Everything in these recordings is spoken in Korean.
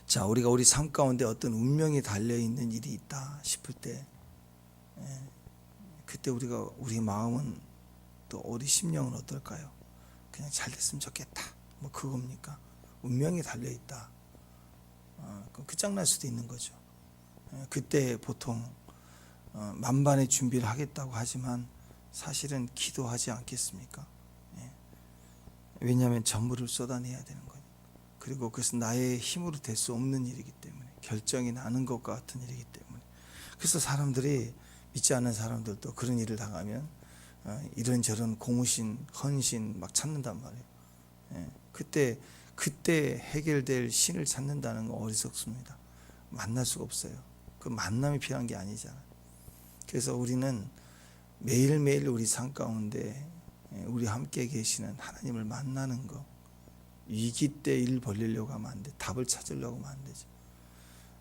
자, 우리가 우리 삶 가운데 어떤 운명이 달려있는 일이 있다 싶을 때, 그때 우리 마음은, 또 우리 심령은 어떨까요? 그냥 잘 됐으면 좋겠다, 뭐 그겁니까? 운명이 달려있다, 그럼 끝장날 수도 있는 거죠. 그때 보통 만반의 준비를 하겠다고 하지만 사실은 기도하지 않겠습니까? 왜냐하면 전부를 쏟아내야 되는 거예요. 그리고 그것은 나의 힘으로 될 수 없는 일이기 때문에, 결정이 나는 것과 같은 일이기 때문에. 그래서 사람들이, 믿지 않는 사람들도 그런 일을 당하면 이런저런 고무신, 헌신 막 찾는단 말이에요. 그때 해결될 신을 찾는다는 건 어리석습니다. 만날 수가 없어요. 그 만남이 필요한 게 아니잖아요. 그래서 우리는 매일매일 우리 삶 가운데 우리 함께 계시는 하나님을 만나는 거, 위기 때 일 벌리려고 하면 안 돼. 답을 찾으려고 하면 안 되죠.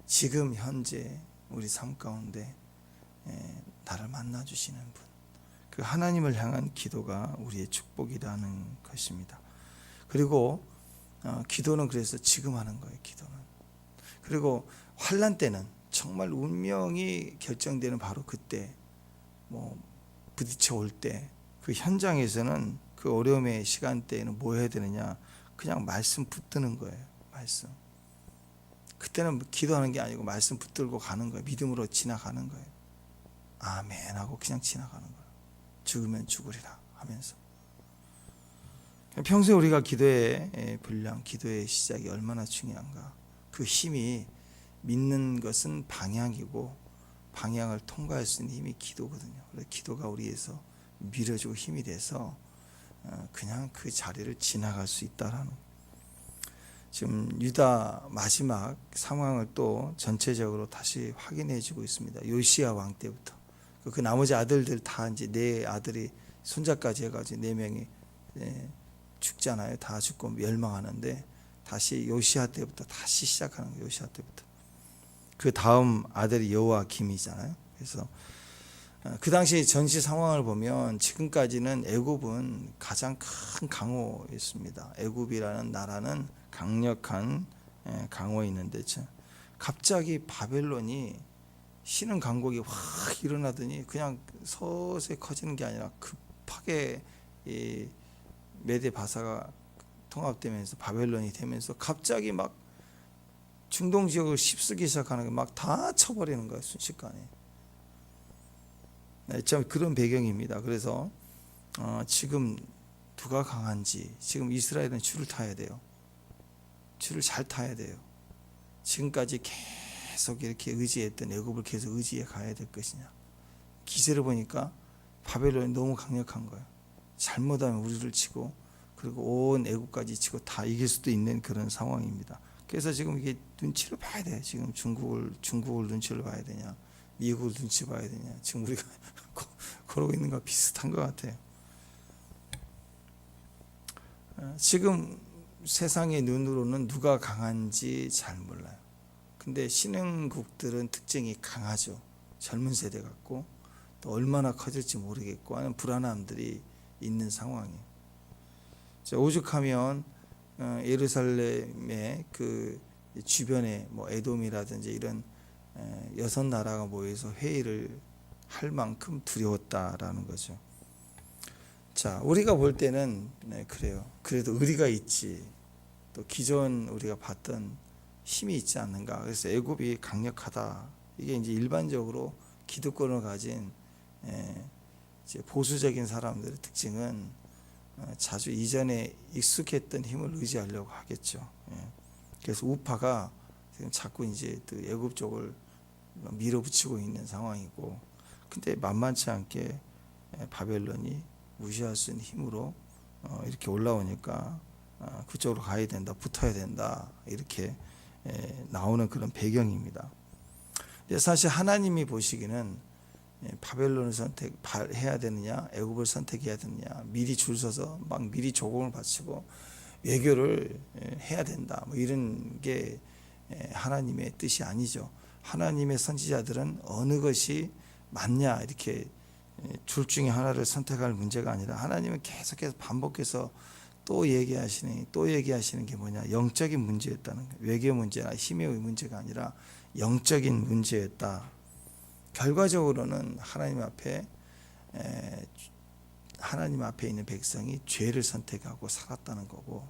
지금 현재 우리 삶 가운데 나를 만나주시는 분, 그 하나님을 향한 기도가 우리의 축복이라는 것입니다. 그리고 기도는 그래서 지금 하는 거예요. 기도는. 그리고 환난 때는, 정말 운명이 결정되는 바로 그때, 뭐 부딪혀 올 때, 그 현장에서는, 그 어려움의 시간대에는 뭐 해야 되느냐? 그냥 말씀 붙드는 거예요. 말씀. 그때는 기도하는 게 아니고 말씀 붙들고 가는 거예요. 믿음으로 지나가는 거예요. 아멘 하고 그냥 지나가는 거예요. 죽으면 죽으리라 하면서. 평소에 우리가 기도의 분량, 기도의 시작이 얼마나 중요한가. 그 힘이, 믿는 것은 방향이고 방향을 통과할 수 있는 힘이 기도거든요. 그래서 기도가 우리에서 밀어주고 힘이 돼서 그냥 그 자리를 지나갈 수 있다라는. 지금 유다 마지막 상황을 또 전체적으로 다시 확인해 주고 있습니다. 요시야 왕 때부터 그 나머지 아들들 다 이제 네 아들이 손자까지 해가지고 4명이 죽잖아요. 다 죽고 멸망하는데, 다시 요시야 때부터 다시 시작하는 거예요. 요시야 때부터. 그 다음 아들이 여호와김이잖아요. 그래서 그 당시 전시 상황을 보면 지금까지는 애굽은 가장 큰 강호였습니다. 애굽이라는 나라는 강력한 강호에 있는데, 갑자기 바벨론이 신흥 강국이 확 일어나더니 그냥 서서히 커지는 게 아니라 급하게 이 메데 바사가 통합되면서 바벨론이 되면서 갑자기 막 중동 지역을 휩쓰기 시작하는 게, 막 다 쳐버리는 거예요. 순식간에. 참 그런 배경입니다. 그래서 지금 누가 강한지, 지금 이스라엘은 줄을 타야 돼요. 줄을 잘 타야 돼요. 지금까지 계속 이렇게 의지했던 애굽을 계속 의지해 가야 될 것이냐. 기세를 보니까 바벨론이 너무 강력한 거예요. 잘못하면 우리를 치고, 그리고 온 애굽까지 치고 다 이길 수도 있는 그런 상황입니다. 그래서 지금 이게 눈치를 봐야 돼. 지금 중국을 눈치를 봐야 되냐, 미국을 눈치 봐야 되냐. 지금 우리가 그러고 있는 거 비슷한 것 같아요. 지금 세상의 눈으로는 누가 강한지 잘 몰라요. 근데 신흥국들은 특징이 강하죠. 젊은 세대 같고, 또 얼마나 커질지 모르겠고 하는 불안함들이 있는 상황이에요. 오죽하면 예루살렘의 그 주변에 뭐 에돔이라든지 이런 6나라가 모여서 회의를 할 만큼 두려웠다라는 거죠. 자, 우리가 볼 때는 그래요. 그래도 의리가 있지, 또 기존 우리가 봤던 힘이 있지 않는가. 그래서 애굽이 강력하다. 이게 이제 일반적으로 기득권을 가진 이제 보수적인 사람들의 특징은 자주 이전에 익숙했던 힘을 의지하려고 하겠죠. 그래서 우파가 지금 자꾸 이제 또 애굽 쪽을 밀어붙이고 있는 상황이고, 근데 만만치 않게 바벨론이 무시할 수 있는 힘으로 이렇게 올라오니까 그쪽으로 가야 된다, 붙어야 된다, 이렇게 나오는 그런 배경입니다. 근데 사실 하나님이 보시기는 바벨론을 선택해야 되느냐, 애굽을 선택해야 되느냐, 미리 줄 서서 막 미리 조공을 바치고 외교를 해야 된다, 뭐 이런 게 하나님의 뜻이 아니죠. 하나님의 선지자들은 어느 것이 맞냐 이렇게 둘 중에 하나를 선택할 문제가 아니라, 하나님은 계속해서 반복해서 또 얘기하시는 게 뭐냐? 영적인 문제였다는 거예요. 외교 문제나 힘의 문제가 아니라 영적인 문제였다. 결과적으로는 하나님 앞에 있는 백성이 죄를 선택하고 살았다는 거고,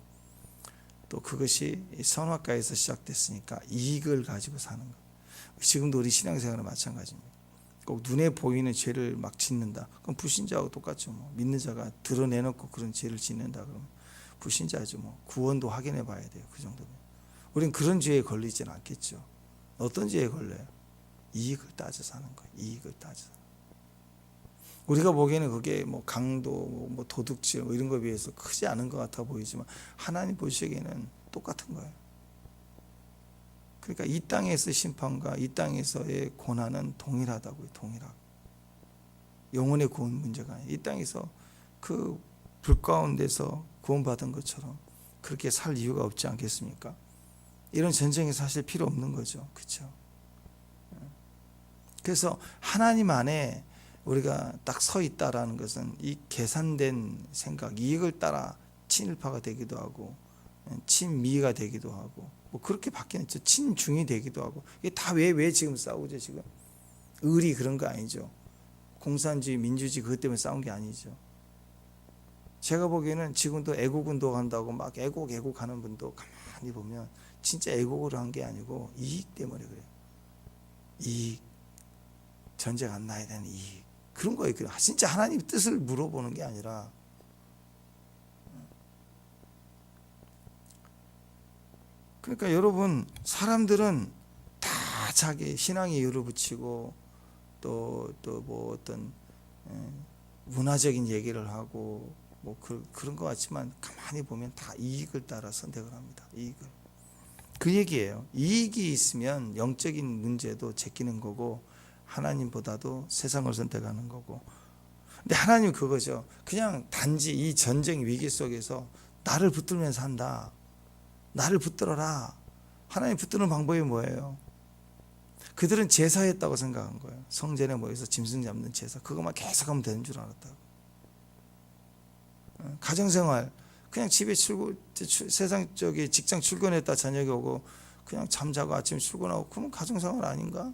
또 그것이 선악과에서 시작됐으니까 이익을 가지고 사는 거. 지금도 우리 신앙생활은 마찬가지입니다. 꼭 눈에 보이는 죄를 막 짓는다. 그럼 불신자하고 똑같죠. 뭐 믿는 자가 드러내놓고 그런 죄를 짓는다 그러면 불신자죠. 뭐 구원도 확인해 봐야 돼요. 그 정도면. 우린 그런 죄에 걸리지는 않겠죠. 어떤 죄에 걸려요? 이익을 따져 사는 거예요. 이익을 따져. 우리가 보기에는 그게 뭐 강도, 뭐 도둑질 뭐 이런 거에 비해서 크지 않은 것 같아 보이지만 하나님 보시기에는 똑같은 거예요. 그러니까 이 땅에서 심판과 이 땅에서의 고난은 동일하다고요. 동일하고. 영혼의 구원 문제가 아니에요. 이 땅에서 그 불 가운데서 구원받은 것처럼 그렇게 살 이유가 없지 않겠습니까? 이런 전쟁이 사실 필요 없는 거죠. 그렇죠? 그래서 하나님 안에 우리가 딱 서 있다라는 것은 이 계산된 생각, 이익을 따라 친일파가 되기도 하고 친미가 되기도 하고 뭐 그렇게 바뀌는 친중이 되기도 하고, 이게 다 왜 지금 싸우죠? 지금 의리 그런 거 아니죠. 공산주의 민주주의 그것 때문에 싸운 게 아니죠. 제가 보기에는 지금도 애국운동 한다고 막 애국 하는 분도 가만히 보면 진짜 애국으로 한 게 아니고 이익 때문에 그래요. 이익, 전쟁 안 나야 되는 이익, 그런 거예요. 진짜 하나님 뜻을 물어보는 게 아니라. 그러니까 여러분, 사람들은 다 자기 신앙에 이유를 붙이고 또 뭐 어떤 문화적인 얘기를 하고 뭐 그런 것 같지만 가만히 보면 다 이익을 따라 선택을 합니다. 이익을. 그 얘기예요. 이익이 있으면 영적인 문제도 제끼는 거고 하나님보다도 세상을 선택하는 거고. 근데 하나님은 그거죠. 그냥 단지 이 전쟁 위기 속에서 나를 붙들면서 한다. 나를 붙들어라. 하나님 붙드는 방법이 뭐예요? 그들은 제사했다고 생각한 거예요. 성전에 모여서 짐승 잡는 제사. 그것만 계속하면 되는 줄 알았다고. 가정생활, 그냥 집에 세상 직장 출근했다 저녁에 오고 그냥 잠자고 아침에 출근하고, 그러면 가정생활 아닌가?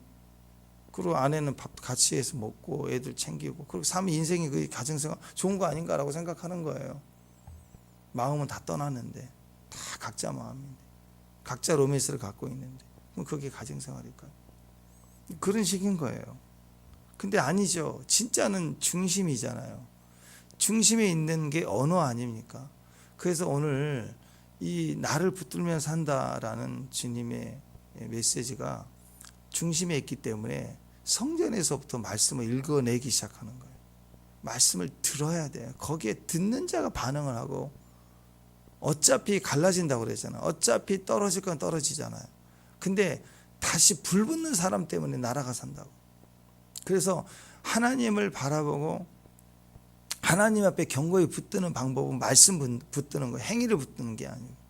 그리고 아내는 밥 같이 해서 먹고 애들 챙기고, 그리고 삶의 인생이 그 가정생활 좋은 거 아닌가라고 생각하는 거예요. 마음은 다 떠났는데, 다 각자 마음인데, 각자 로맨스를 갖고 있는데, 그럼 그게 가정생활일까요? 그런 식인 거예요. 근데 아니죠. 진짜는 중심이잖아요. 중심에 있는 게 언어 아닙니까? 그래서 오늘 이 나를 붙들면 산다라는 주님의 메시지가 중심에 있기 때문에 성전에서부터 말씀을 읽어내기 시작하는 거예요. 말씀을 들어야 돼요. 거기에 듣는 자가 반응을 하고, 어차피 갈라진다고 그랬잖아요. 어차피 떨어질 건 떨어지잖아요. 근데 다시 불 붙는 사람 때문에 나라가 산다고. 그래서 하나님을 바라보고 하나님 앞에 견고히 붙드는 방법은 말씀 붙드는 거예요. 행위를 붙드는 게 아니고.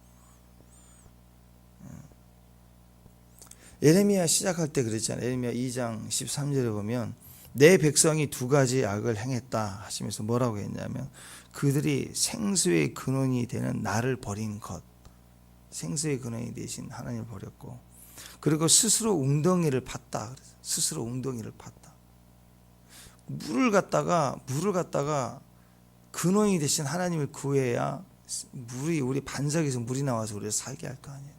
예레미야 시작할 때 그랬잖아요. 예레미야 2장 13절에 보면 내 백성이 두 가지 악을 행했다 하시면서 뭐라고 했냐면, 그들이 생수의 근원이 되는 나를 버린 것, 생수의 근원이 되신 하나님을 버렸고, 그리고 스스로 웅덩이를 팠다. 스스로 웅덩이를 팠다. 물을 갖다가 근원이 되신 하나님을 구해야 우리 반석에서 물이 나와서 우리를 살게 할 거 아니에요.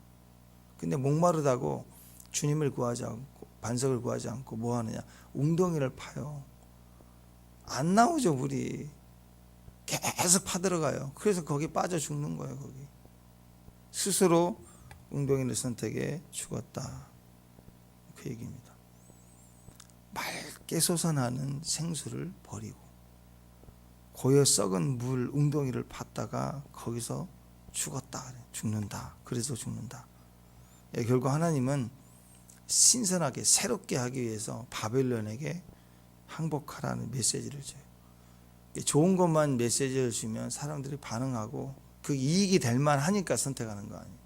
근데 목마르다고 주님을 구하지 않고 반석을 구하지 않고 뭐 하느냐? 웅덩이를 파요. 안 나오죠, 물이. 계속 파들어가요. 그래서 거기 빠져 죽는 거예요. 거기 스스로 웅덩이를 선택해 죽었다, 그 얘기입니다. 맑게 솟아나는 생수를 버리고 고여 썩은 물 웅덩이를 팠다가 거기서 죽었다, 죽는다. 그래서 죽는다. 결국 하나님은 신선하게 새롭게 하기 위해서 바벨론에게 항복하라는 메시지를 줘요. 좋은 것만 메시지를 주면 사람들이 반응하고 그 이익이 될 만하니까 선택하는 거 아니에요.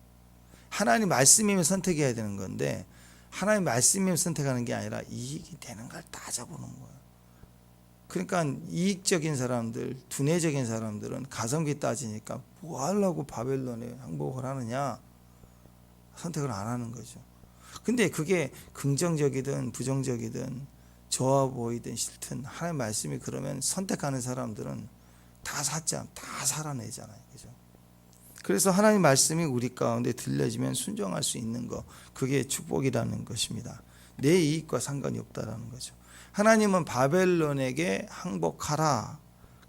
하나님 말씀이면 선택해야 되는 건데, 하나님 말씀이면 선택하는 게 아니라 이익이 되는 걸 따져보는 거예요. 그러니까 이익적인 사람들, 두뇌적인 사람들은 가성비 따지니까 뭐 하려고 바벨론에 항복을 하느냐, 선택을 안 하는 거죠. 근데 그게 긍정적이든 부정적이든 좋아 보이든 싫든 하나님의 말씀이 그러면 선택하는 사람들은 다 살아내잖아요. 그죠? 그래서 하나님 말씀이 우리 가운데 들려지면 순종할 수 있는 거, 그게 축복이라는 것입니다. 내 이익과 상관이 없다라는 거죠. 하나님은 바벨론에게 항복하라,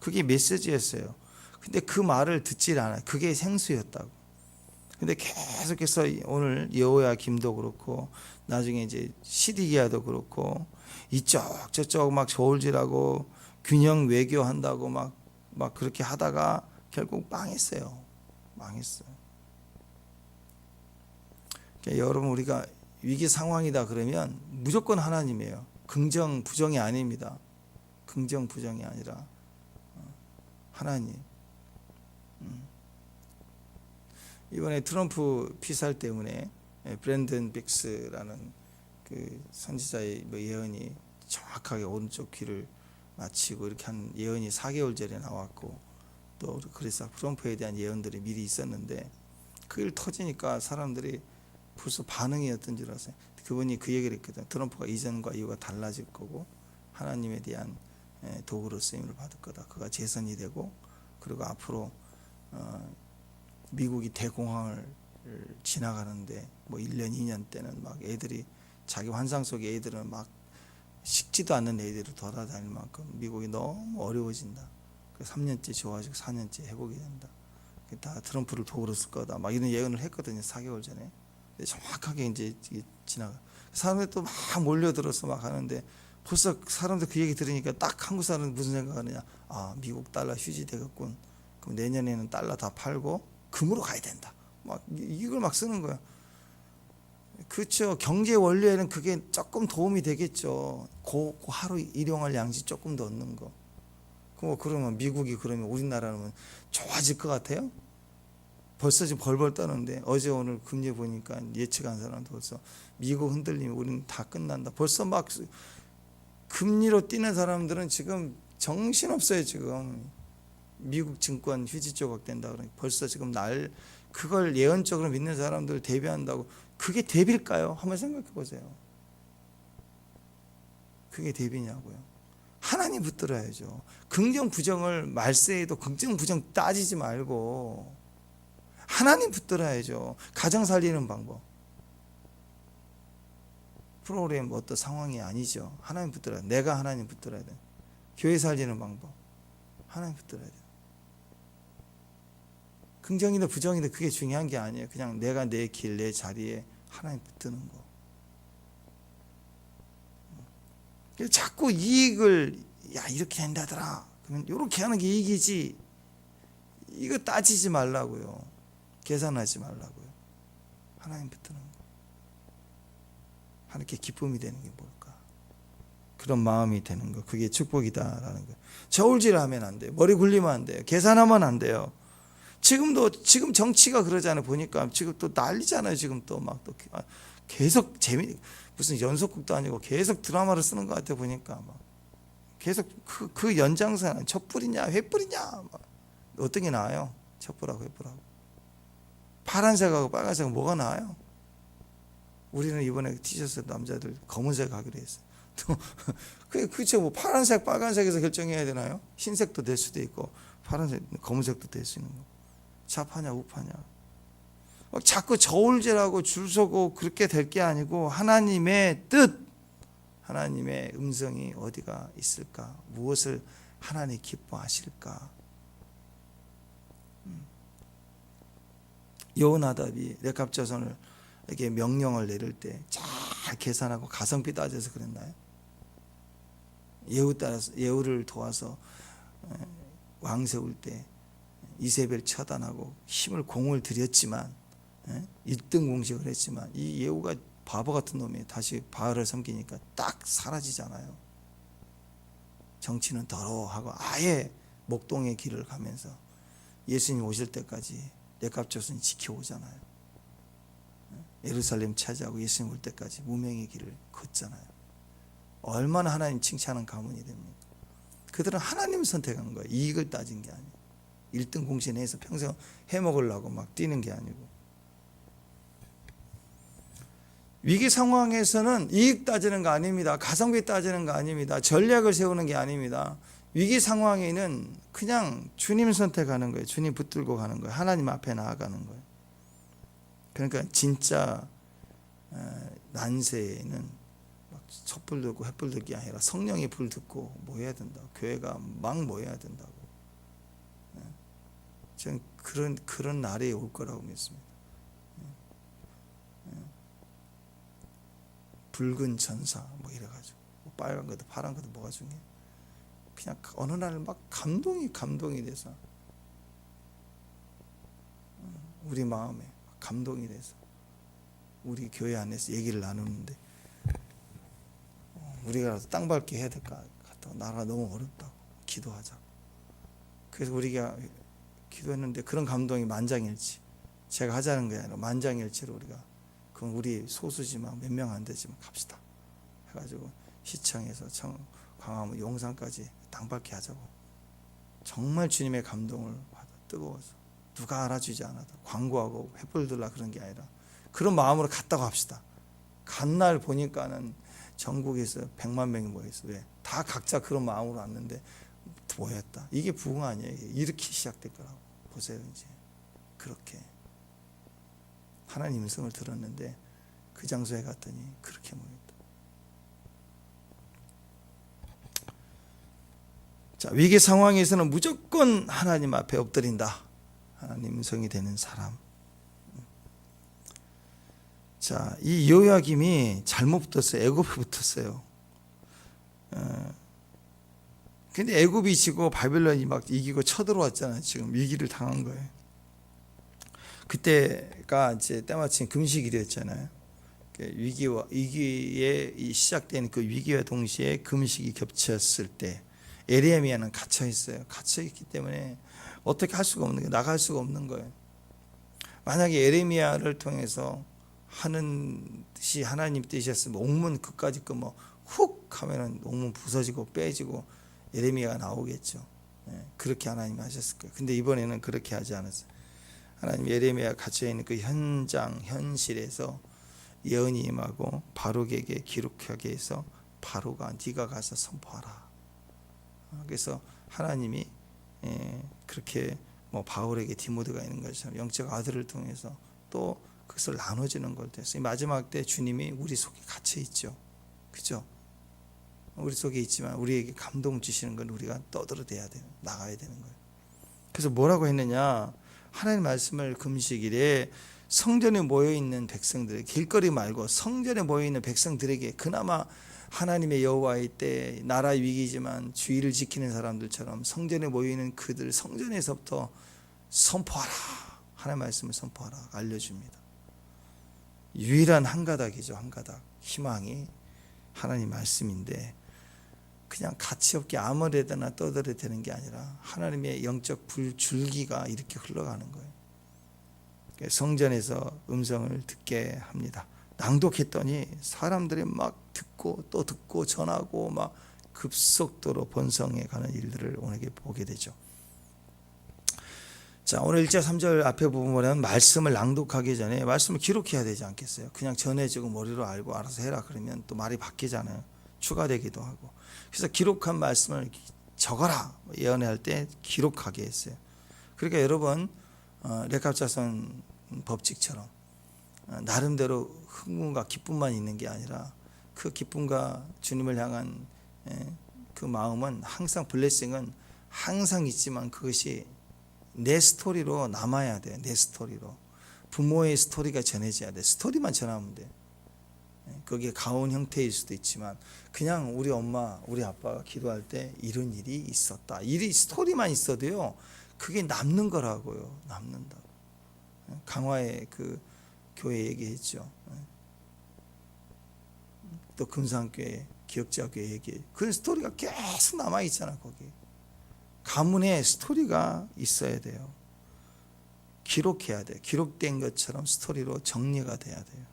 그게 메시지였어요. 근데 그 말을 듣질 않아요. 그게 생수였다고. 근데 계속해서 오늘 여호야김도 그렇고 나중에 이제 시디기야도 그렇고 이쪽 저쪽 막 저울질하고 균형 외교한다고 막 그렇게 하다가 결국 망했어요. 그러니까 여러분, 우리가 위기 상황이다 그러면 무조건 하나님이에요. 긍정 부정이 아닙니다. 긍정 부정이 아니라 하나님. 이번에 트럼프 피살 때문에 브랜든 빅스라는 그 선지자의 예언이 정확하게 오른쪽 귀를 맞히고 이렇게 한 예언이 4개월 전에 나왔고, 또 그래서 트럼프에 대한 예언들이 미리 있었는데 그일 터지니까 사람들이 벌써 반응이 어떤 줄 아세요? 그분이 그 얘기를 했거든. 트럼프가 이전과 이후가 달라질 거고 하나님에 대한 도구로 쓰임을 받을 거다. 그가 재선이 되고, 그리고 앞으로 미국이 대공황을 지나가는데 뭐 1년 2년 때는 막 애들이 자기 환상 속의 애들은 막 식지도 않는 애들을 돌아다닐 만큼 미국이 너무 어려워진다. 3년째 좋아지고 4년째 회복이 된다. 다 트럼프를 도구로 쓸 거다. 막 이런 예언을 했거든요. 4개월 전에. 정확하게 이제 지나가. 사람들이 또 막 몰려들어서 막 하는데, 벌써 사람들 그 얘기 들으니까 딱 한국 사람은 무슨 생각하느냐. 아, 미국 달러 휴지 되겠군. 그럼 내년에는 달러 다 팔고 금으로 가야 된다. 막 이걸 막 쓰는 거야. 그렇죠. 경제 원리에는 그게 조금 도움이 되겠죠. 그 하루 일용할 양식 조금 더 얻는 거. 그러면 미국이 그러면 우리나라는 좋아질 것 같아요? 벌써 지금 벌벌 떠는데 어제 오늘 금리 보니까 예측한 사람도 벌써 미국 흔들리면 우리는 다 끝난다. 벌써 막 금리로 뛰는 사람들은 지금 정신없어요. 지금 미국 증권 휴지 조각 된다 그러니까 벌써 지금 그걸 예언적으로 믿는 사람들 대비한다고. 그게 대비일까요? 한번 생각해 보세요. 그게 대비냐고요. 하나님 붙들어야죠. 긍정 부정을 말세에도 긍정 부정 따지지 말고 하나님 붙들어야죠. 가정 살리는 방법, 프로그램 어떤 상황이 아니죠. 하나님 붙들어야 돼. 내가 하나님 붙들어야 돼. 교회 살리는 방법 하나님 붙들어야 돼. 긍정이든 부정이든 그게 중요한 게 아니에요. 그냥 내가 내 길, 내 자리에 하나님 붙드는 거. 자꾸 이익을 이렇게 된다더라. 그러면 이렇게 하는 게 이익이지. 이거 따지지 말라고요. 계산하지 말라고요. 하나님 붙드는 거. 하나님께 기쁨이 되는 게 뭘까? 그런 마음이 되는 거. 그게 축복이다라는 거. 저울질하면 안 돼요. 머리 굴리면 안 돼요. 계산하면 안 돼요. 지금 정치가 그러잖아요. 보니까 지금 또 난리잖아요. 지금 또 막 또 계속 무슨 연속극도 아니고 계속 드라마를 쓰는 것 같아 보니까 막 계속 그 연장선 촛불이냐 횃불이냐 막 어떤 게 나아요? 촛불하고 횃불하고 파란색하고 빨간색은 뭐가 나아요? 우리는 이번에 티셔츠 남자들 검은색 하기로 했어요. 또 그렇죠. 뭐 파란색 빨간색에서 결정해야 되나요? 흰색도 될 수도 있고 파란색 검은색도 될 수 있는 거. 좌파냐 우파냐 자꾸 저울질하고 줄 서고 그렇게 될 게 아니고 하나님의 뜻, 하나님의 음성이 어디가 있을까? 무엇을 하나님 기뻐하실까? 여호나답이 렉갑자손에게 명령을 내릴 때 잘 계산하고 가성비 따져서 그랬나요? 예후를 도와서 왕 세울 때 이세벨 처단하고 힘을 공을 들였지만 1등 공식을 했지만 이 예후가 바보 같은 놈이 다시 바알을 섬기니까 딱 사라지잖아요. 정치는 더러워하고 아예 목동의 길을 가면서 예수님 오실 때까지 렉갑조선이 지켜오잖아요. 예루살렘 차지하고 예수님 올 때까지 무명의 길을 걷잖아요. 얼마나 하나님 칭찬하는 가문이 됩니까? 그들은 하나님을 선택한 거예요. 이익을 따진 게 아니에요. 1등 공신해서 평생 해먹으려고 막 뛰는 게 아니고. 위기 상황에서는 이익 따지는 거 아닙니다. 가성비 따지는 거 아닙니다. 전략을 세우는 게 아닙니다. 위기 상황에는 그냥 주님 선택하는 거예요. 주님 붙들고 가는 거예요. 하나님 앞에 나아가는 거예요. 그러니까 진짜 난세에는 막 촛불 들고 횃불 들기 아니라 성령이 불 듣고 모여야 된다. 교회가 막 모여야 된다고. 저는 그런 날이 올 거라고 믿습니다. 붉은 전사 뭐 이래가지고 뭐 빨간 것도 파란 것도 뭐가 중요해? 그냥 어느 날 막 감동이 돼서 우리 마음에 감동이 돼서 우리 교회 안에서 얘기를 나누는데 우리가 땅 밟게 해야 될 것 같다고, 나라가 너무 어렵다고 기도하자. 그래서 우리가 기도했는데 그런 감동이 만장일치, 제가 하자는 게 아니라 만장일치로 우리가, 그건 우리 소수지만 몇 명 안 되지만 갑시다 해가지고 시청에서 광화문 용산까지 땅 밟게 하자고. 정말 주님의 감동을 받아 뜨거워서 누가 알아주지 않아도 광고하고 횃불 들라 그런 게 아니라 그런 마음으로 갔다고 합시다. 간 날 보니까는 전국에서 100만 명이 모였어. 왜? 다 각자 그런 마음으로 왔는데 모였다. 이게 부흥 아니에요. 이렇게 시작될 거라고 보세요. 이제 그렇게 하나님 음성을 들었는데 그 장소에 갔더니 그렇게 모였다. 자, 위기 상황에서는 무조건 하나님 앞에 엎드린다. 하나님 음성이 되는 사람. 자, 이 요야김이 잘못 붙었어요. 애굽에 붙었어요. 근데 애굽이 지고 바벨론이 막 이기고 쳐들어왔잖아요. 지금 위기를 당한 거예요. 그때가 이제 때마침 금식일이었잖아요. 위기에 시작된 그 위기와 동시에 금식이 겹쳤을 때 에레미야는 갇혀 있어요. 갇혀 있기 때문에 어떻게 할 수가 없는 거예요. 나갈 수가 없는 거예요. 만약에 에레미야를 통해서 하는 뜻이 하나님 뜻이었으면 옥문 그까지 뭐 훅 하면은 옥문 부서지고 빼지고 에레미야가 나오겠죠. 그렇게 하나님이 하셨을 거예요. 근데 이번에는 그렇게 하지 않았어요. 하나님 에레미야가 갇혀 있는 그 현실에서 예언이 임하고 바룩에게 기록하게 해서 바룩아 네가 가서 선포하라. 그래서 하나님이 그렇게 뭐 바울에게 디모데가 있는 것처럼 영적 아들을 통해서 또 그것을 나눠지는 걸 됐어요. 마지막 때 주님이 우리 속에 갇혀 있죠. 그죠? 우리 속에 있지만 우리에게 감동 주시는 건 우리가 떠들어대야 돼요. 나가야 되는 거예요. 그래서 뭐라고 했느냐? 하나님 말씀을 금식일에 성전에 모여있는 백성들에게, 길거리 말고 성전에 모여있는 백성들에게, 그나마 하나님의 여호와의 때 나라 위기지만 주의를 지키는 사람들처럼 성전에 모여있는 그들 성전에서부터 선포하라. 하나님의 말씀을 선포하라. 알려줍니다. 유일한 한 가닥이죠. 한 가닥 희망이 하나님 말씀인데 그냥 가치 없게 아무래도나 떠들어야 되는 게 아니라 하나님의 영적 줄기가 이렇게 흘러가는 거예요. 성전에서 음성을 듣게 합니다. 낭독했더니 사람들이 막 듣고 또 듣고 전하고 막 급속도로 번성해 가는 일들을 오늘 보게 되죠. 자, 오늘 1절 3절 앞에 부분 보면 말씀을 낭독하기 전에 말씀을 기록해야 되지 않겠어요? 그냥 전해지고 머리로 알고 알아서 해라 그러면 또 말이 바뀌잖아요. 추가되기도 하고. 그래서 기록한 말씀을 적어라. 예언할 때 기록하게 했어요. 그러니까 여러분 레갑자손 법칙처럼 나름대로 흥분과 기쁨만 있는 게 아니라 그 기쁨과 주님을 향한 그 마음은 항상, 블레싱은 항상 있지만 그것이 내 스토리로 남아야 돼. 내 스토리로. 부모의 스토리가 전해져야 돼. 스토리만 전하면 돼. 그게 가온 형태일 수도 있지만 그냥 우리 엄마 우리 아빠가 기도할 때 이런 일이 있었다, 일이 스토리만 있어도요 그게 남는 거라고요. 남는다고. 강화의 그 교회 얘기했죠. 또 금산교회 기억자교회 얘기, 그 스토리가 계속 남아있잖아. 거기 가문에 스토리가 있어야 돼요. 기록해야 돼요. 기록된 것처럼 스토리로 정리가 돼야 돼요.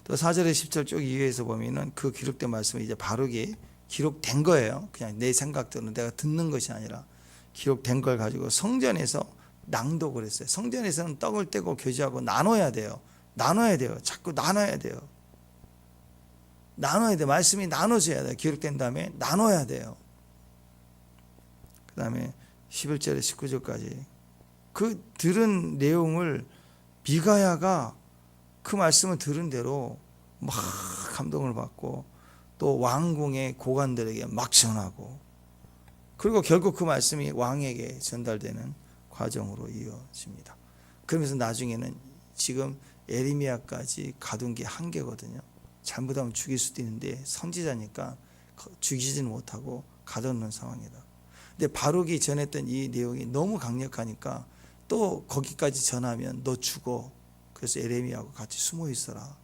또 4절에 10절 쪽 이후에서 보면은 그 기록된 말씀을 이제 바룩이 기록된 거예요. 그냥 내 생각대로 내가 듣는 것이 아니라 기록된 걸 가지고 성전에서 낭독을 했어요. 성전에서는 떡을 떼고 교제하고 나눠야 돼요. 나눠야 돼요. 자꾸 나눠야 돼요. 나눠야 돼. 말씀이 나눠져야 돼요. 기록된 다음에 나눠야 돼요. 그 다음에 11절에 19절까지 그 들은 내용을 미가야가 그 말씀을 들은 대로 막 감동을 받고 또 왕궁의 고관들에게 막 전하고 그리고 결국 그 말씀이 왕에게 전달되는 과정으로 이어집니다. 그러면서 나중에는 지금 에레미야까지 가둔 게 한계거든요. 잘못하면 죽일 수도 있는데 선지자니까 죽이지는 못하고 가둬놓는 상황이다. 근데 바룩이 전했던 이 내용이 너무 강력하니까 또 거기까지 전하면 너 죽어. 그래서 에레미야하고 같이 숨어 있어라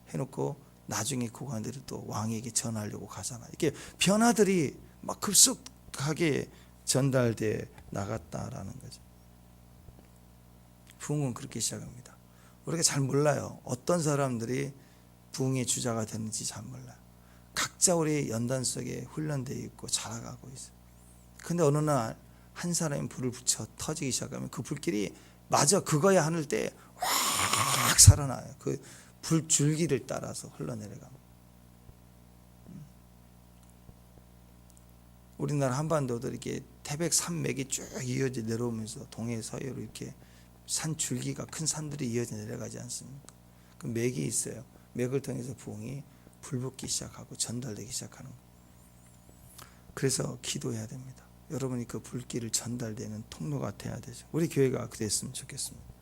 해놓고 나중에 고관들이 또 왕에게 전하려고 가잖아. 이렇게 변화들이 막 급속하게 전달돼 나갔다라는 거죠. 부흥은 그렇게 시작합니다. 우리가 잘 몰라요. 어떤 사람들이 부흥의 주자가 되는지 잘 몰라요. 각자 우리 연단 속에 훈련되어 있고 자라가고 있어요. 근데 어느 날 한 사람이 불을 붙여 터지기 시작하면 그 불길이 마저 그거야 하늘 때 확 살아나요. 그 불줄기를 따라서 흘러내려갑니다. 우리나라 한반도도 이렇게 태백 산맥이 쭉 이어져 내려오면서 동해 서해로 이렇게 산 줄기가 큰 산들이 이어져 내려가지 않습니까? 그 맥이 있어요. 맥을 통해서 부흥이 불붙기 시작하고 전달되기 시작하는 거예요. 그래서 기도해야 됩니다. 여러분이 그 불길을 전달되는 통로가 돼야 되죠. 우리 교회가 그랬으면 좋겠습니다.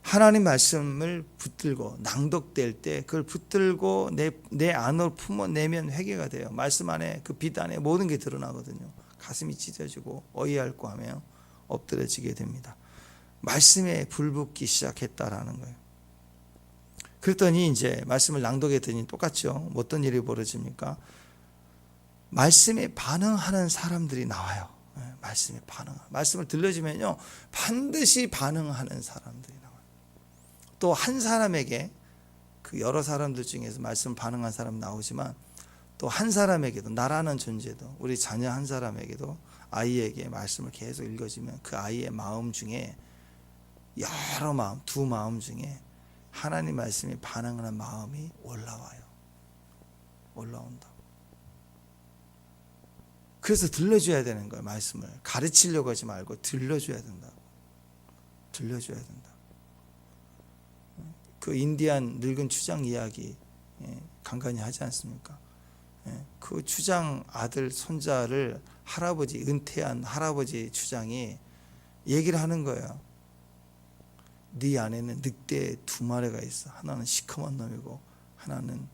하나님 말씀을 붙들고 낭독될 때 그걸 붙들고 내 안으로 품어내면 회개가 돼요. 말씀 안에 그 빛 안에 모든 게 드러나거든요. 가슴이 찢어지고 어이없고 하며 엎드려지게 됩니다. 말씀에 불붙기 시작했다라는 거예요. 그랬더니 이제 말씀을 낭독했더니 똑같죠. 어떤 일이 벌어집니까? 말씀에 반응하는 사람들이 나와요. 말씀에 말씀을 들려주면요 반드시 반응하는 사람들이 나와요. 또 한 사람에게 그 여러 사람들 중에서 말씀 반응한 사람 나오지만 또 한 사람에게도 나라는 존재도 우리 자녀 한 사람에게도 아이에게 말씀을 계속 읽어주면 그 아이의 마음 중에 여러 마음 두 마음 중에 하나님 말씀에 반응하는 마음이 올라온다. 그래서 들려줘야 되는 거예요. 말씀을 가르치려고 하지 말고 들려줘야 된다. 그 인디안 늙은 추장 이야기 간간히 하지 않습니까? 그 추장 아들 손자를 은퇴한 할아버지 추장이 얘기를 하는 거예요. 네 안에는 늑대 두 마리가 있어. 하나는 시커먼 놈이고 하나는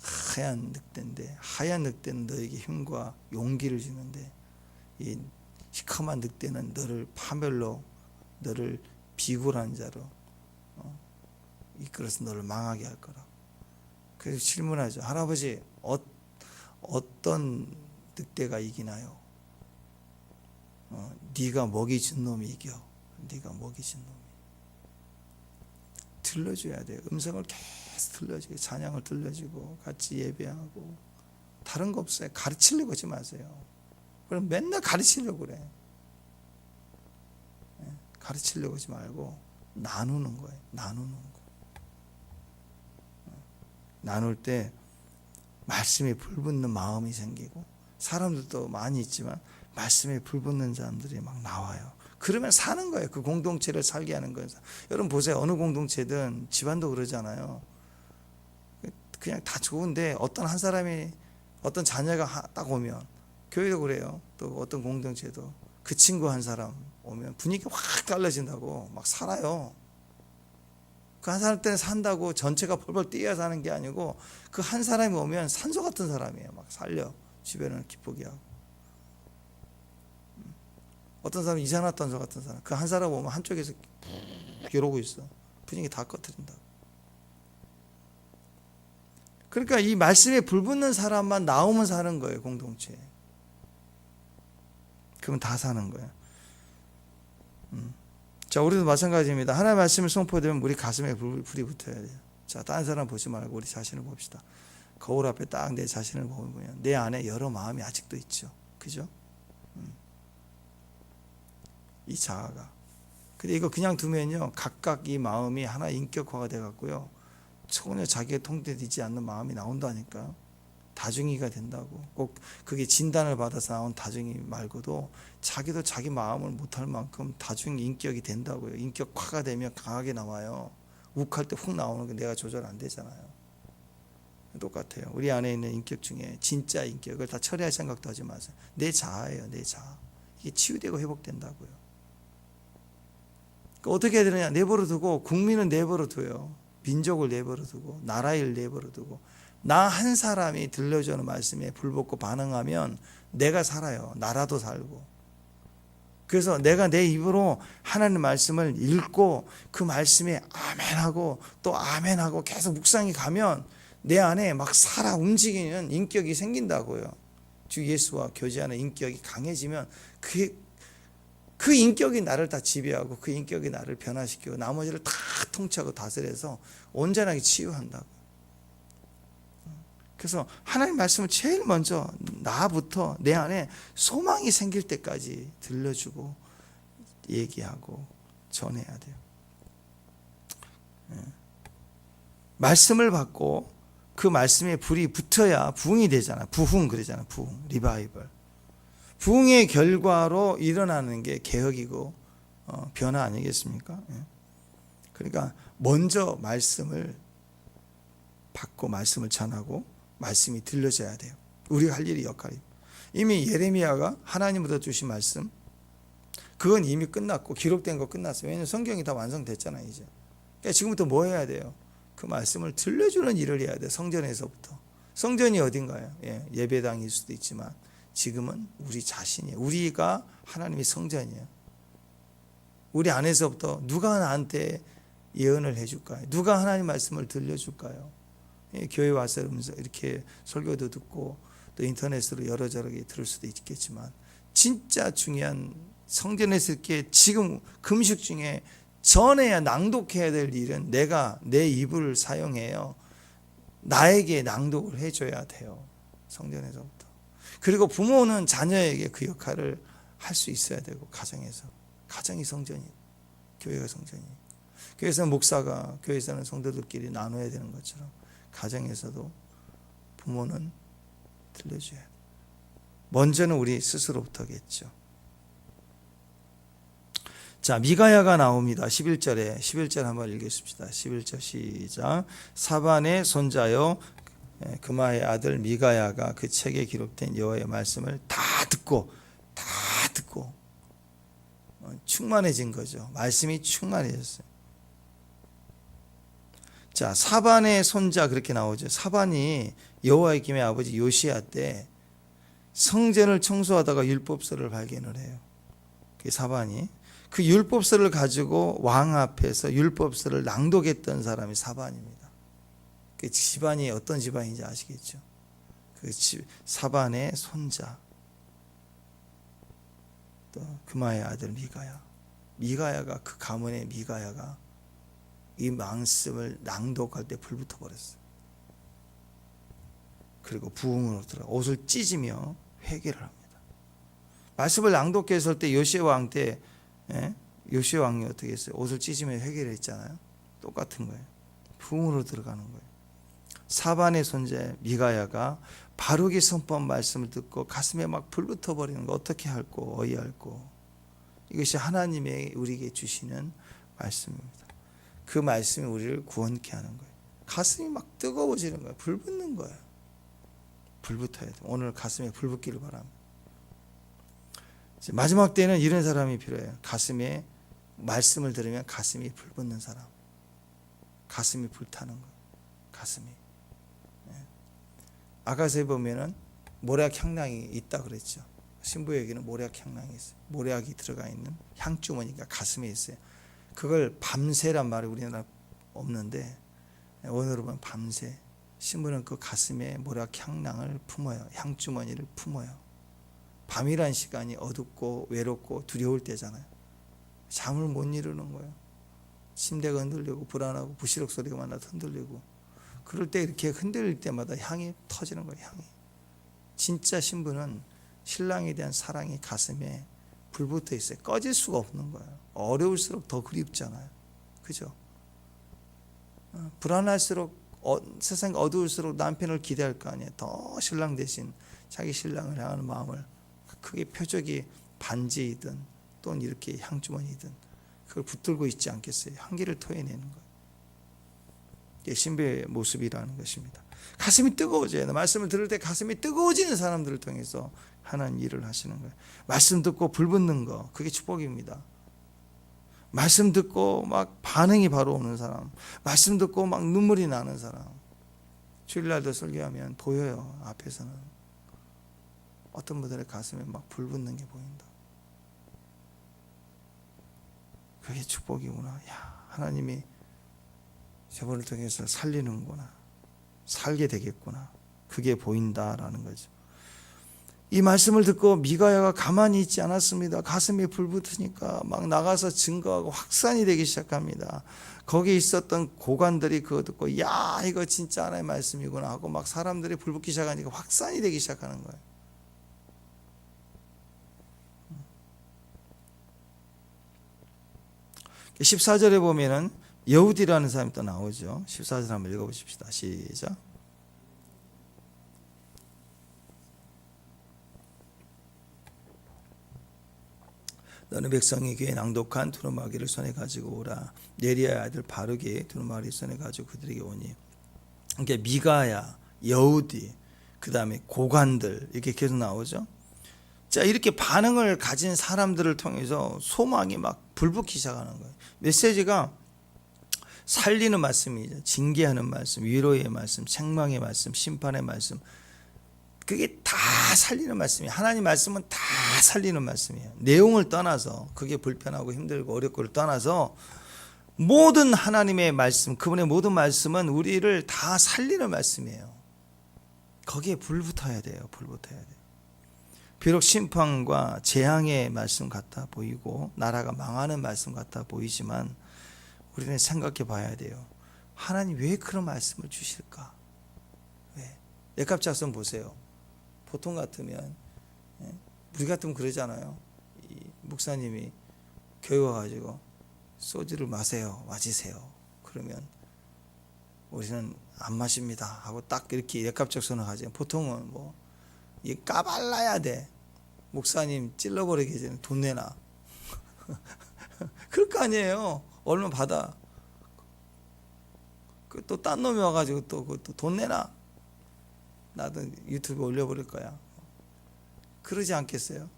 하얀 늑대인데 하얀 늑대는 너에게 힘과 용기를 주는데 이 시커먼 늑대는 너를 파멸로 너를 비굴한 자로 이끌어서 너를 망하게 할 거라. 그래서 질문하죠. 할아버지 어떤 늑대가 이기나요? 네가 먹이 준 놈이 이겨. 네가 먹이 준 놈이. 들려줘야 돼요. 음성을 계속 들려주고 찬양을 들려주고 같이 예배하고 다른 거 없어요. 가르치려고 하지 마세요. 그럼 맨날 가르치려고 그래. 가르치려고 하지 말고 나누는 거예요. 나눌 때 말씀에 불붙는 마음이 생기고 사람들도 많이 있지만 말씀에 불붙는 사람들이 막 나와요. 그러면 사는 거예요. 그 공동체를 살게 하는 거예요. 여러분 보세요. 어느 공동체든 집안도 그러잖아요. 그냥 다 좋은데 어떤 한 사람이 어떤 자녀가 딱 오면 교회도 그래요. 또 어떤 공동체도 그 친구 한 사람 오면 분위기가 확 달라진다고 막 살아요. 그 한 사람 때문에 산다고 전체가 펄펄 뛰어 사는 게 아니고 그 한 사람이 오면 산소 같은 사람이에요. 막 살려. 주변을 기쁘게 하고. 어떤 사람은 이산화탄소 같은 사람. 그 한 사람 오면 한쪽에서 이러고 있어. 분위기 다 꺼트린다고. 그러니까 이 말씀에 불붙는 사람만 나오면 사는 거예요. 공동체에. 그러면 다 사는 거예요. 자, 우리도 마찬가지입니다. 하나님의 말씀이 선포되면 우리 가슴에 불이 붙어야 돼요. 자, 다른 사람 보지 말고 우리 자신을 봅시다. 거울 앞에 딱 내 자신을 보면 내 안에 여러 마음이 아직도 있죠. 그죠? 이 자아가. 근데 이거 그냥 두면요, 각각 이 마음이 하나 인격화가 돼 갖고요, 전혀 자기에 통제되지 않는 마음이 나온다니까. 다중이가 된다고. 꼭 그게 진단을 받아서 나온 다중이 말고도 자기도 자기 마음을 못할 만큼 다중 인격이 된다고요. 인격화가 되면 강하게 나와요. 욱할 때 훅 나오는 게 내가 조절 안 되잖아요. 똑같아요. 우리 안에 있는 인격 중에 진짜 인격을 다 처리할 생각도 하지 마세요. 내 자아예요, 내 자아. 이게 치유되고 회복된다고요. 그러니까 어떻게 해야 되느냐? 내버려 두고, 국민은 내버려 둬요. 민족을 내버려 두고, 나라를 내버려 두고, 나 한 사람이 들려주는 말씀에 불붙고 반응하면 내가 살아요. 나라도 살고. 그래서 내가 내 입으로 하나님 말씀을 읽고 그 말씀에 아멘하고 또 아멘하고 계속 묵상이 가면 내 안에 막 살아 움직이는 인격이 생긴다고요. 주 예수와 교제하는 인격이 강해지면 그 인격이 나를 다 지배하고 그 인격이 나를 변화시키고 나머지를 다 통치하고 다스려서 온전하게 치유한다고. 그래서 하나님 말씀을 제일 먼저 나부터 내 안에 소망이 생길 때까지 들려주고 얘기하고 전해야 돼요. 말씀을 받고 그 말씀에 불이 붙어야 부흥이 되잖아. 부흥 그러잖아. 부흥, 리바이벌. 부흥의 결과로 일어나는 게 개혁이고 변화 아니겠습니까? 그러니까 먼저 말씀을 받고 말씀을 전하고 말씀이 들려져야 돼요. 우리가 할 일이 역할이. 이미 예레미야가 하나님으로부터 주신 말씀, 그건 이미 끝났고 기록된 거 끝났어요. 왜냐하면 성경이 다 완성됐잖아요. 이제. 그러니까 지금부터 뭐 해야 돼요? 그 말씀을 들려주는 일을 해야 돼요. 성전에서부터. 성전이 어딘가요? 예배당일 수도 있지만 지금은 우리 자신이에요. 우리가 하나님의 성전이에요. 우리 안에서부터 누가 나한테 예언을 해줄까요? 누가 하나님 말씀을 들려줄까요? 교회 와서 이렇게 설교도 듣고 또 인터넷으로 여러저러 들을 수도 있겠지만 진짜 중요한 성전에서 이렇게 지금 금식 중에 전해야 낭독해야 될 일은 내가 내 입을 사용해요. 나에게 낭독을 해줘야 돼요. 성전에서부터. 그리고 부모는 자녀에게 그 역할을 할 수 있어야 되고 가정에서. 가정이 성전이에요. 교회가 성전이에요. 교회에서는 목사가 교회에서는 성도들끼리 나눠야 되는 것처럼 가정에서도 부모는 들려줘야 돼요. 먼저는 우리 스스로부터겠죠. 자, 미가야가 나옵니다. 11절 한번 읽겠습니다. 11절 시작. 사반의 손자요 그마의 아들 미가야가 그 책에 기록된 여호와의 말씀을 다 듣고 충만해진 거죠. 말씀이 충만해졌어요. 자, 사반의 손자 그렇게 나오죠. 사반이 여호와의 아버지 요시야 때 성전을 청소하다가 율법서를 발견을 해요. 그 사반이 그 율법서를 가지고 왕 앞에서 율법서를 낭독했던 사람이 사반입니다. 그 집안이 어떤 집안인지 아시겠죠? 그 사반의 손자 또 그마의 아들 미가야가 그 가문의 미가야가 이 말씀을 낭독할 때 불붙어 버렸어요. 그리고 부흥으로 들어가 옷을 찢으며 회개를 합니다. 말씀을 낭독했을 때 요시야 왕 때 요시야 왕이 어떻게 했어요? 옷을 찢으며 회개를 했잖아요. 똑같은 거예요. 부흥으로 들어가는 거예요. 사반의 손자 미가야가 바룩이 선포한 말씀을 듣고 가슴에 막 불붙어 버리는 거 어떻게 할꼬 어이할꼬. 이것이 하나님의 우리에게 주시는 말씀입니다. 그 말씀이 우리를 구원케 하는 거예요. 가슴이 막 뜨거워지는 거예요. 불 붙는 거예요. 불 붙어야 돼요. 오늘 가슴에 불 붙기를 바랍니다. 마지막 때는 이런 사람이 필요해요. 가슴에 말씀을 들으면 가슴이 불 붙는 사람. 가슴이 불타는 거예요. 가슴이. 아가서에 보면은 모략 향락이 있다 그랬죠. 신부에게는 모략 향락이 있어요. 모략이 들어가 있는 향주머니가 가슴에 있어요. 그걸 밤새란 말이 우리나라 없는데 오늘은 보면 밤새. 신부는 그 가슴에 모략 향락을 품어요. 향주머니를 품어요. 밤이란 시간이 어둡고 외롭고 두려울 때잖아요. 잠을 못 이루는 거예요. 침대가 흔들리고 불안하고 부시럭 소리가 많아서 흔들리고 그럴 때 이렇게 흔들릴 때마다 향이 터지는 거예요. 향이. 진짜 신부는 신랑에 대한 사랑이 가슴에 불붙어 있어요. 꺼질 수가 없는 거예요. 어려울수록 더 그립잖아요. 그죠? 불안할수록 세상이 어두울수록 남편을 기대할 거 아니에요. 더 신랑 대신 자기 신랑을 향하는 마음을, 그게 표적이 반지이든 또는 이렇게 향주머니든 그걸 붙들고 있지 않겠어요? 향기를 토해내는 거예요. 이게 신부의 모습이라는 것입니다. 가슴이 뜨거워져요. 말씀을 들을 때 가슴이 뜨거워지는 사람들을 통해서 하나님 일을 하시는 거예요. 말씀 듣고 불붙는 거, 그게 축복입니다. 말씀 듣고 막 반응이 바로 오는 사람, 말씀 듣고 막 눈물이 나는 사람, 주일날도 설교하면 보여요. 앞에서는 어떤 분들의 가슴에 막 불붙는 게 보인다. 그게 축복이구나. 야, 하나님이 저분을 통해서 살리는구나, 살게 되겠구나, 그게 보인다라는 거죠. 이 말씀을 듣고 미가야가 가만히 있지 않았습니다. 가슴이 불붙으니까 막 나가서 증거하고 확산이 되기 시작합니다. 거기 있었던 고관들이 그거 듣고 야, 이거 진짜 하나님의 말씀이구나 하고 막 사람들이 불붙기 시작하니까 확산이 되기 시작하는 거예요. 14절에 보면은 여우디라는 사람이 또 나오죠. 14절 한번 읽어보십시다. 시작. 너는 백성이 귀에 낭독한 두루마기를 손에 가지고 오라. 네리아의 아들 바룩이 두루마기를 손에 가지고 그들에게 오니. 그러니까 미가야, 여우디, 그 다음에 고관들 이렇게 계속 나오죠. 자, 이렇게 반응을 가진 사람들을 통해서 소망이 막 불붙기 시작하는 거예요. 메시지가 살리는 말씀이죠. 징계하는 말씀, 위로의 말씀, 책망의 말씀, 심판의 말씀, 그게 다 살리는 말씀이에요. 하나님 말씀은 다 살리는 말씀이에요. 내용을 떠나서, 그게 불편하고 힘들고 어렵고를 떠나서 모든 하나님의 말씀, 그분의 모든 말씀은 우리를 다 살리는 말씀이에요. 거기에 불 붙어야 돼요. 불 붙어야 돼요. 비록 심판과 재앙의 말씀 같아 보이고 나라가 망하는 말씀 같아 보이지만 우리는 생각해 봐야 돼요. 하나님 왜 그런 말씀을 주실까? 왜? 옅값작성 보세요. 보통 같으면, 우리 같으면 그러잖아요. 이 목사님이 교회 와가지고 소주를 마시세요. 그러면 우리는 안 마십니다 하고 딱 이렇게 옅값작성을 하죠. 보통은 뭐 이 까발라야 돼. 목사님 찔러버리기 전에 돈 내놔. 그럴 거 아니에요. 얼마 받아. 또 딴 놈이 와가지고 또 돈 내놔. 나도 유튜브에 올려버릴 거야. 그러지 않겠어요?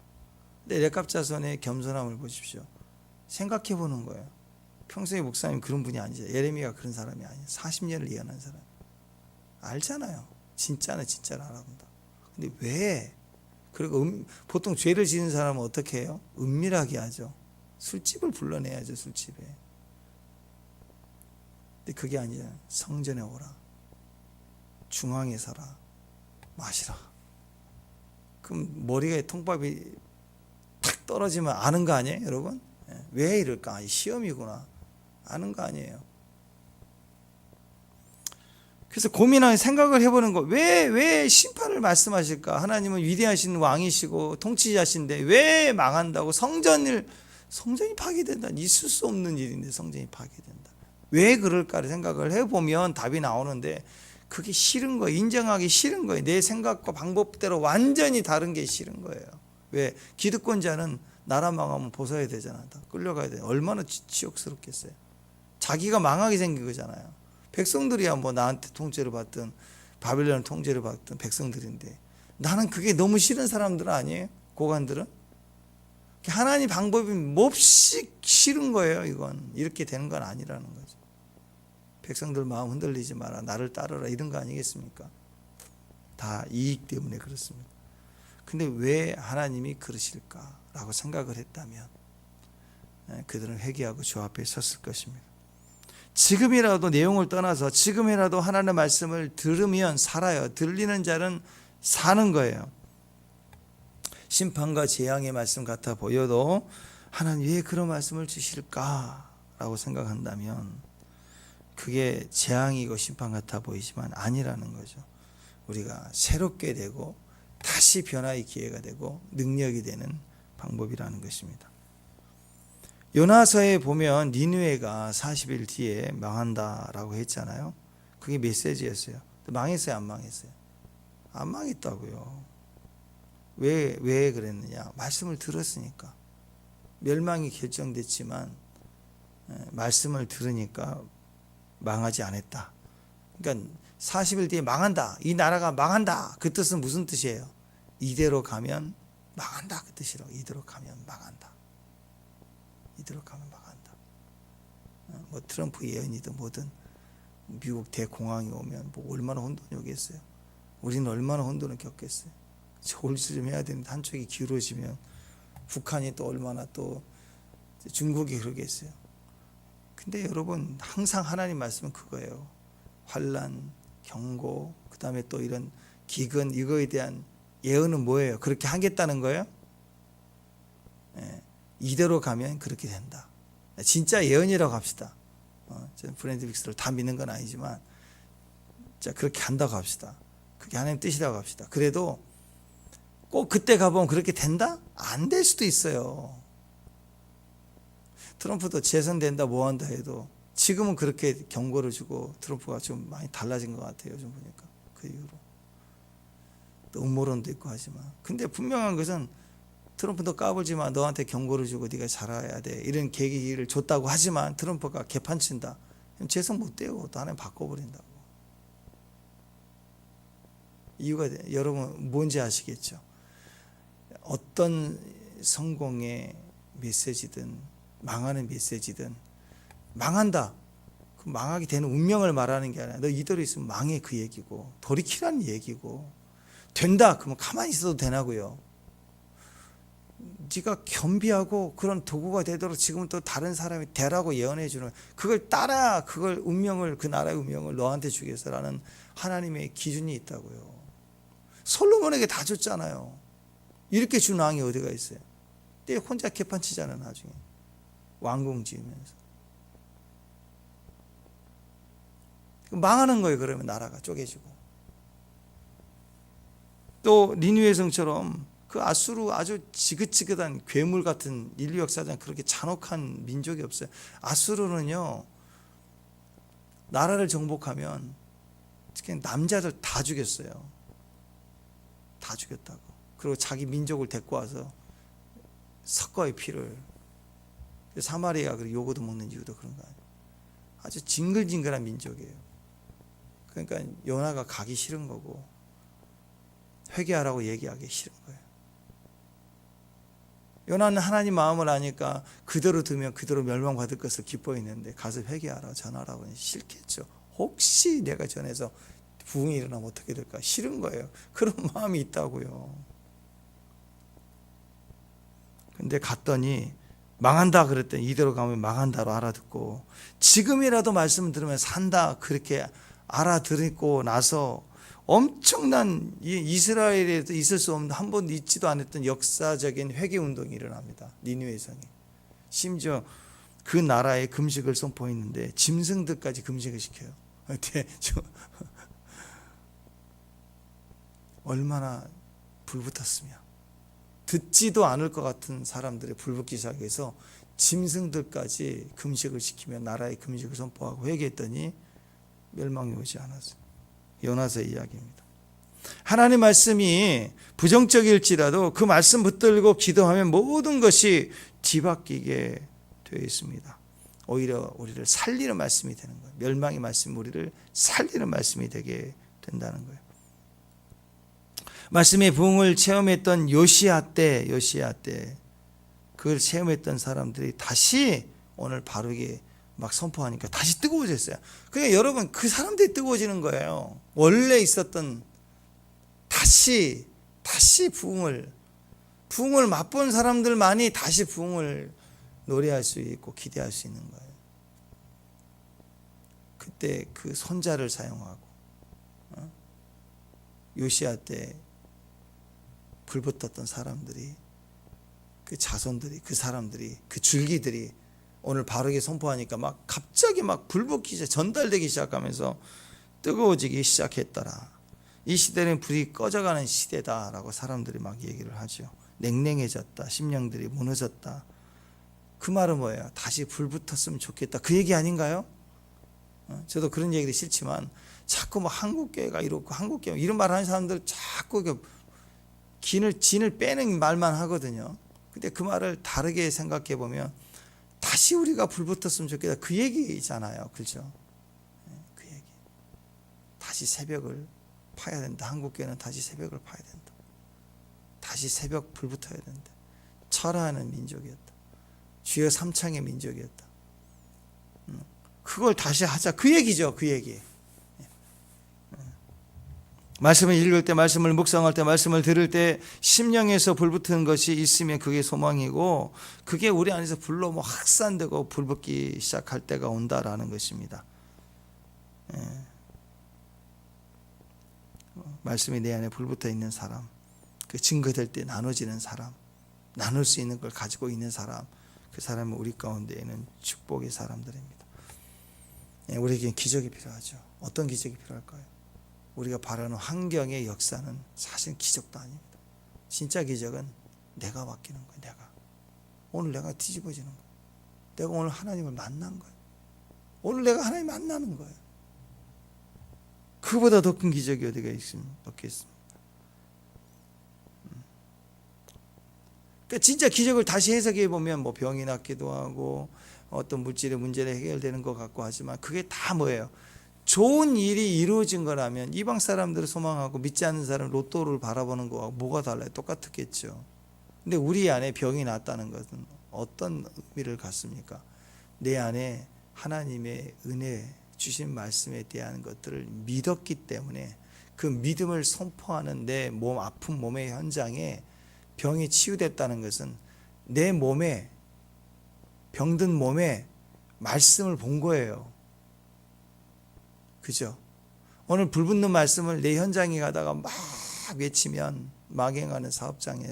근데 옅값자손의 겸손함을 보십시오. 생각해 보는 거예요. 평소에 목사님 그런 분이 아니죠. 예레미야가 그런 사람이 아니에요. 40년을 예언한 사람. 알잖아요. 진짜는 진짜를 알아본다. 근데 왜? 그리고 보통 죄를 지은 사람은 어떻게 해요? 은밀하게 하죠. 술집을 불러내야죠. 술집에. 근데 그게 아니라 성전에 오라. 중앙에 서라. 마시라. 그럼 머리에 통밥이 탁 떨어지면 아는 거 아니에요, 여러분? 왜 이럴까? 시험이구나. 아는 거 아니에요. 그래서 고민하는 생각을 해보는 거. 왜 심판을 말씀하실까? 하나님은 위대하신 왕이시고 통치자신데 왜 망한다고? 성전이 파괴된다. 있을 수 없는 일인데 성전이 파괴된다. 왜 그럴까를 생각을 해보면 답이 나오는데 그게 싫은 거예요. 인정하기 싫은 거예요. 내 생각과 방법대로 완전히 다른 게 싫은 거예요. 왜? 기득권자는 나라 망하면 벗어야 되잖아. 다 끌려가야 돼. 얼마나 치욕스럽겠어요. 자기가 망하게 생긴 거잖아요. 백성들이야 뭐 나한테 통제를 받든 바빌론 통제를 받든 백성들인데 나는 그게 너무 싫은 사람들은 아니에요? 고관들은? 하나님 방법이 몹시 싫은 거예요. 이건 이렇게 되는 건 아니라는 거죠. 백성들 마음 흔들리지 마라. 나를 따르라. 이런 거 아니겠습니까? 다 이익 때문에 그렇습니다. 근데 왜 하나님이 그러실까라고 생각을 했다면 그들은 회개하고 주 앞에 섰을 것입니다. 지금이라도 내용을 떠나서 지금이라도 하나님의 말씀을 들으면 살아요. 들리는 자는 사는 거예요. 심판과 재앙의 말씀 같아 보여도 하나님 왜 그런 말씀을 주실까라고 생각한다면 그게 재앙이고 심판 같아 보이지만 아니라는 거죠. 우리가 새롭게 되고 다시 변화의 기회가 되고 능력이 되는 방법이라는 것입니다. 요나서에 보면 니느웨가 40일 뒤에 망한다라고 했잖아요. 그게 메시지였어요. 망했어요, 안 망했어요? 안 망했다고요. 왜 그랬느냐? 말씀을 들었으니까. 멸망이 결정됐지만 말씀을 들으니까 망하지 않았다. 그러니까 40일 뒤에 망한다. 이 나라가 망한다. 그 뜻은 무슨 뜻이에요? 이대로 가면 망한다. 그 뜻이라고. 이대로 가면 망한다. 이대로 가면 망한다. 뭐 트럼프 예언이든 뭐든 미국 대공황이 오면 뭐 얼마나 혼돈이 오겠어요. 우리는 얼마나 혼돈을 겪겠어요. 조울수 좀 해야 되는데 한쪽이 기울어지면 북한이 또 얼마나 또 중국이 그러겠어요. 근데 여러분 항상 하나님 말씀은 그거예요. 환난, 경고, 그 다음에 또 이런 기근 이거에 대한 예언은 뭐예요? 그렇게 하겠다는 거예요? 네. 이대로 가면 그렇게 된다. 진짜 예언이라고 합시다. 저는 브랜드 빅스를 다 믿는 건 아니지만 자 그렇게 한다고 합시다. 그게 하나님 뜻이라고 합시다. 그래도 꼭 그때 가보면 그렇게 된다? 안 될 수도 있어요. 트럼프도 재선된다 뭐한다 해도 지금은 그렇게 경고를 주고 트럼프가 좀 많이 달라진 것 같아요. 요즘 보니까 그 이후로 또 음모론도 있고 하지만 근데 분명한 것은 트럼프도 까불지만 너한테 경고를 주고 네가 잘해야 돼 이런 계기를 줬다고 하지만 트럼프가 개판친다. 재선 못 돼요. 또 하나님 바꿔버린다고. 이유가 여러분 뭔지 아시겠죠? 어떤 성공의 메시지든 망하는 메시지든 망한다. 그 망하게 되는 운명을 말하는 게 아니라 너 이대로 있으면 망해 그 얘기고 돌이키라는 얘기고 된다 그러면 가만히 있어도 되나고요. 네가 겸비하고 그런 도구가 되도록 지금 또 다른 사람이 되라고 예언해 주는 그걸 따라 그걸 운명을 그 나라의 운명을 너한테 주겠어라는 하나님의 기준이 있다고요. 솔로몬에게 다 줬잖아요. 이렇게 준 왕이 어디가 있어요? 근데 혼자 개판치잖아요. 나중에 왕궁 지으면서 망하는 거예요. 그러면 나라가 쪼개지고 또 니느웨 성처럼 그 아수르 아주 지긋지긋한 괴물 같은 인류 역사상 그렇게 잔혹한 민족이 없어요. 아수르는요 나라를 정복하면 특히 남자들 다 죽였어요. 다 죽였다고. 그리고 자기 민족을 데리고 와서 석가의 피를 사마리아 그리고 요거도 먹는 이유도 그런 거 아니에요. 아주 징글징글한 민족이에요. 그러니까 요나가 가기 싫은 거고 회개하라고 얘기하기 싫은 거예요. 요나는 하나님 마음을 아니까 그대로 두면 그대로 멸망받을 것을 기뻐했는데 가서 회개하라 전하라고 하니 싫겠죠. 혹시 내가 전해서 부흥이 일어나면 어떻게 될까 싫은 거예요. 그런 마음이 있다고요. 근데 갔더니 망한다 그랬더니 이대로 가면 망한다로 알아듣고 지금이라도 말씀을 들으면 산다 그렇게 알아듣고 나서 엄청난 이스라엘에도 있을 수 없는 한 번도 있지도 않았던 역사적인 회개 운동이 일어납니다. 니느웨 성에. 심지어 그 나라에 금식을 선포했는데 짐승들까지 금식을 시켜요. 얼마나 불붙었으면 듣지도 않을 것 같은 사람들의 불붙기 시작해서 짐승들까지 금식을 시키며 나라의 금식을 선포하고 회개했더니 멸망이 오지 않았어요. 요나서의 이야기입니다. 하나님의 말씀이 부정적일지라도 그 말씀 붙들고 기도하면 모든 것이 뒤바뀌게 되어 있습니다. 오히려 우리를 살리는 말씀이 되는 거예요. 멸망의 말씀이 우리를 살리는 말씀이 되게 된다는 거예요. 말씀의 부흥을 체험했던 요시야 때 그걸 체험했던 사람들이 다시 오늘 바르게 막 선포하니까 다시 뜨거워졌어요. 그러니까 여러분 그 사람들이 뜨거워지는 거예요. 원래 있었던 다시 부흥을 맛본 사람들만이 다시 부흥을 노래할 수 있고 기대할 수 있는 거예요. 그때 그 손자를 사용하고 요시야 때 불붙었던 사람들이 그 자손들이 그 사람들이 그 줄기들이 오늘 바르게 선포하니까 막 갑자기 막 불붙기 전달되기 시작하면서 뜨거워지기 시작했더라. 이 시대는 불이 꺼져가는 시대다라고 사람들이 막 얘기를 하죠. 냉랭해졌다. 심령들이 무너졌다. 그 말은 뭐예요? 다시 불 붙었으면 좋겠다. 그 얘기 아닌가요? 저도 그런 얘기도 싫지만 자꾸 뭐 한국교회가 이렇고 한국교회 이런 말 하는 사람들 자꾸 진을 빼는 말만 하거든요. 근데 그 말을 다르게 생각해 보면 다시 우리가 불 붙었으면 좋겠다. 그 얘기잖아요. 그렇죠? 그 얘기. 다시 새벽을 파야 된다. 한국교회는 다시 새벽을 파야 된다. 다시 새벽 불 붙어야 된다. 철화하는 민족이었다. 주여 삼창의 민족이었다. 그걸 다시 하자. 그 얘기죠. 그 얘기. 말씀을 읽을 때, 말씀을 묵상할 때, 말씀을 들을 때 심령에서 불붙은 것이 있으면 그게 소망이고, 그게 우리 안에서 불로 뭐 확산되고 불붙기 시작할 때가 온다라는 것입니다. 말씀이 내 안에 불붙어 있는 사람, 그 증거될 때 나눠지는 사람, 나눌 수 있는 걸 가지고 있는 사람, 그 사람은 우리 가운데에는 축복의 사람들입니다. 우리에게 기적이 필요하죠. 어떤 기적이 필요할까요? 우리가 바라는 환경의 역사는 사실 기적도 아닙니다. 진짜 기적은 내가 바뀌는 거예요. 내가 오늘 내가 뒤집어지는 거예요. 내가 오늘 하나님을 만난 거예요. 오늘 내가 하나님 만나는 거예요. 그보다 더 큰 기적이 어디가 없겠습니까? 그러니까 진짜 기적을 다시 해석해 보면 뭐 병이 낫기도 하고 어떤 물질의 문제가 해결되는 것 같고 하지만 그게 다 뭐예요? 좋은 일이 이루어진 거라면 이방 사람들을 소망하고 믿지 않는 사람 로또를 바라보는 거하고 뭐가 달라요? 똑같겠죠. 근데 우리 안에 병이 났다는 것은 어떤 의미를 갖습니까? 내 안에 하나님의 은혜 주신 말씀에 대한 것들을 믿었기 때문에 그 믿음을 선포하는 내 몸 아픈 몸의 현장에 병이 치유됐다는 것은 내 몸에 병든 몸에 말씀을 본 거예요. 그죠? 오늘 불붙는 말씀을 내 현장에 가다가 막 외치면 막행하는 사업장에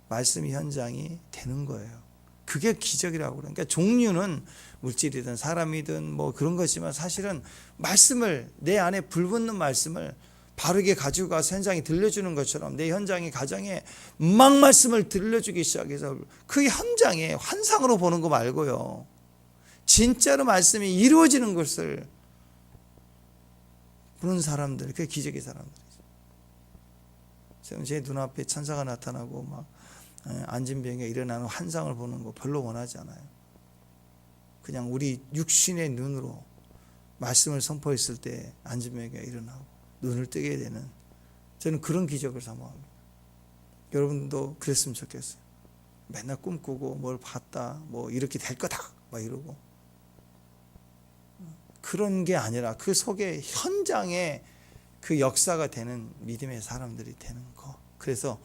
말씀 현장이 되는 거예요. 그게 기적이라고 그래요. 그러니까 종류는 물질이든 사람이든 뭐 그런 것이지만 사실은 말씀을 내 안에 불붙는 말씀을 바르게 가지고 가서 현장에 들려주는 것처럼 내 현장의 가정에 막 말씀을 들려주기 시작해서 그 현장에 환상으로 보는 거 말고요. 진짜로 말씀이 이루어지는 것을 보는 사람들, 그게 기적의 사람들이죠. 지금 제 눈앞에 천사가 나타나고 막 앉은 병에 일어나는 환상을 보는 거 별로 원하지 않아요. 그냥 우리 육신의 눈으로 말씀을 선포했을 때 앉은 병에 일어나고 눈을 뜨게 되는 저는 그런 기적을 사모합니다. 여러분도 그랬으면 좋겠어요. 맨날 꿈꾸고 뭘 봤다, 뭐 이렇게 될 거다, 막 이러고 그런 게 아니라 그 속에 현장에 그 역사가 되는 믿음의 사람들이 되는 거. 그래서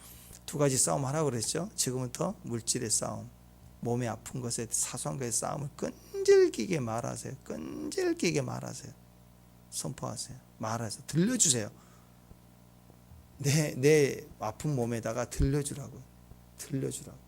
두 가지 싸움 하라고 그랬죠. 지금부터 물질의 싸움, 몸에 아픈 것에 사소한 것의 싸움을 끈질기게 말하세요. 끈질기게 말하세요. 선포하세요. 말하세요. 들려주세요. 내 아픈 몸에다가 들려주라고요. 들려주라고.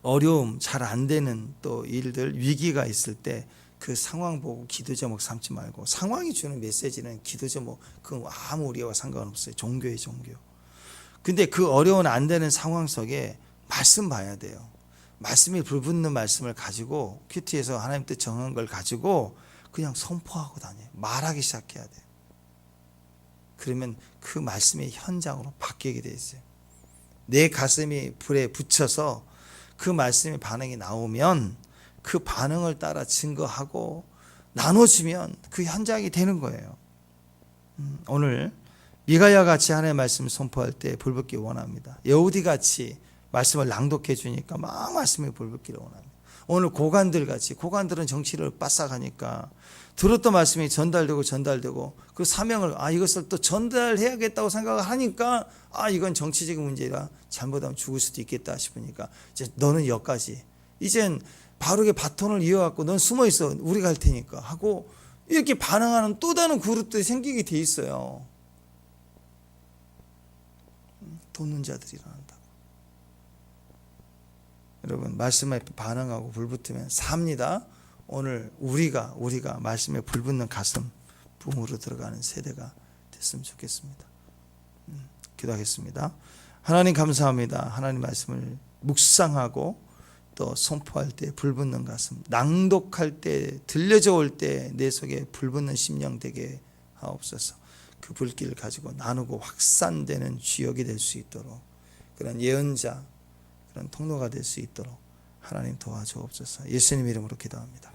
어려움, 잘 안 되는 또 일들, 위기가 있을 때 그 상황 보고 기도 제목 삼지 말고 상황이 주는 메시지는 기도 제목 그건 아무 우리와 상관없어요. 종교의 종교. 근데 그 어려운 안 되는 상황 속에 말씀 봐야 돼요. 말씀이 불붙는 말씀을 가지고 큐티에서 하나님 뜻 정한 걸 가지고 그냥 선포하고 다녀요. 말하기 시작해야 돼요. 그러면 그 말씀이 현장으로 바뀌게 돼 있어요. 내 가슴이 불에 붙여서 그 말씀의 반응이 나오면 그 반응을 따라 증거하고 나눠주면 그 현장이 되는 거예요. 오늘 미가야 같이 하나님의 말씀을 선포할 때 불붙기 원합니다. 여우디 같이 말씀을 낭독해 주니까 막 말씀에 불붙기를 원합니다. 오늘 고관들 같이, 고관들은 정치를 빠싹하니까 들었던 말씀이 전달되고 그 사명을 이것을 또 전달해야겠다고 생각을 하니까 이건 정치적인 문제라 잘못하면 죽을 수도 있겠다 싶으니까 이제 너는 여기까지 이젠 바르게 바톤을 이어갖고 넌 숨어 있어 우리가 할 테니까 하고 이렇게 반응하는 또 다른 그룹들이 생기게 돼 있어요. 돕는 자들이 일어난다고. 여러분 말씀에 반응하고 불붙으면 삽니다. 오늘 우리가 말씀에 불붙는 가슴 붕으로 들어가는 세대가 됐으면 좋겠습니다. 기도하겠습니다. 하나님 감사합니다. 하나님 말씀을 묵상하고 또 선포할 때 불붙는 가슴, 낭독할 때 들려져 올 때 내 속에 불붙는 심령 되게 하옵소서. 그 불길을 가지고 나누고 확산되는 주역이 될 수 있도록, 그런 예언자, 그런 통로가 될 수 있도록 하나님 도와주옵소서. 예수님 이름으로 기도합니다.